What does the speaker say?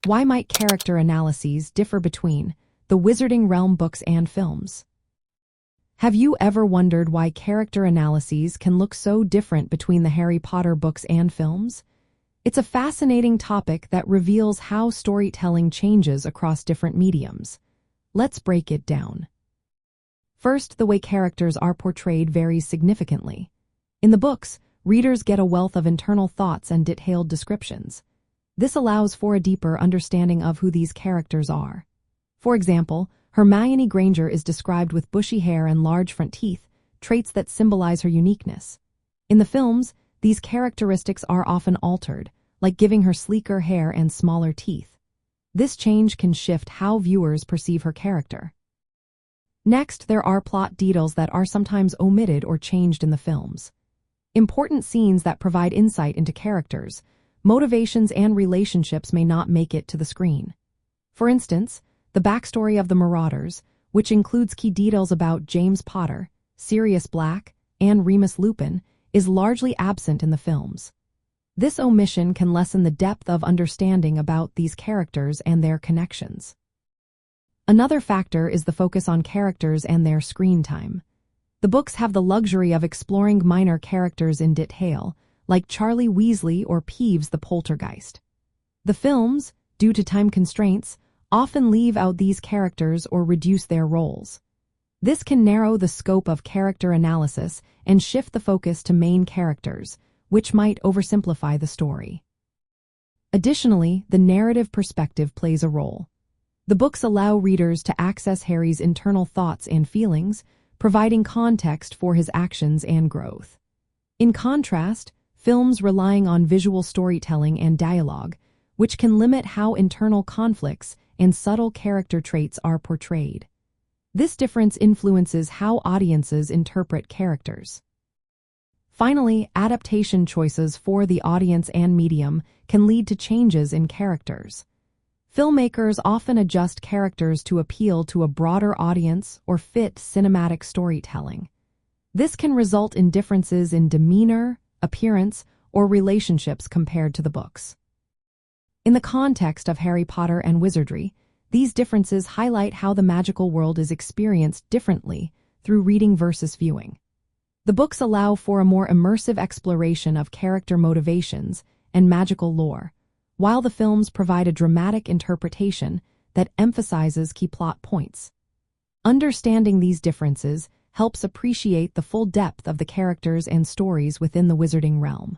Why might character analyses differ between the Wizarding Realm books and films? Have you ever wondered why character analyses can look so different between the Harry Potter books and films? It's a fascinating topic that reveals how storytelling changes across different mediums. Let's break it down. First, the way characters are portrayed varies significantly. In the books, readers get a wealth of internal thoughts and detailed descriptions. This allows for a deeper understanding of who these characters are. For example, Hermione Granger is described with bushy hair and large front teeth, traits that symbolize her uniqueness. In the films, these characteristics are often altered, like giving her sleeker hair and smaller teeth. This change can shift how viewers perceive her character. Next, there are plot details that are sometimes omitted or changed in the films. Important scenes that provide insight into characters, motivations, and relationships may not make it to the screen. For instance, the backstory of the Marauders, which includes key details about James Potter, Sirius Black, and Remus Lupin, is largely absent in the films. This omission can lessen the depth of understanding about these characters and their connections. Another factor is the focus on characters and their screen time. The books have the luxury of exploring minor characters in detail, like Charlie Weasley or Peeves the Poltergeist. The films, due to time constraints, often leave out these characters or reduce their roles. This can narrow the scope of character analysis and shift the focus to main characters, which might oversimplify the story. Additionally, the narrative perspective plays a role. The books allow readers to access Harry's internal thoughts and feelings, providing context for his actions and growth. In contrast, films relying on visual storytelling and dialogue, which can limit how internal conflicts and subtle character traits are portrayed. This difference influences how audiences interpret characters. Finally, adaptation choices for the audience and medium can lead to changes in characters. Filmmakers often adjust characters to appeal to a broader audience or fit cinematic storytelling. This can result in differences in demeanor, appearance, or relationships compared to the books. In the context of Harry Potter and wizardry, these differences highlight how the magical world is experienced differently through reading versus viewing. The books allow for a more immersive exploration of character motivations and magical lore, while the films provide a dramatic interpretation that emphasizes key plot points. Understanding these differences helps appreciate the full depth of the characters and stories within the Wizarding Realm.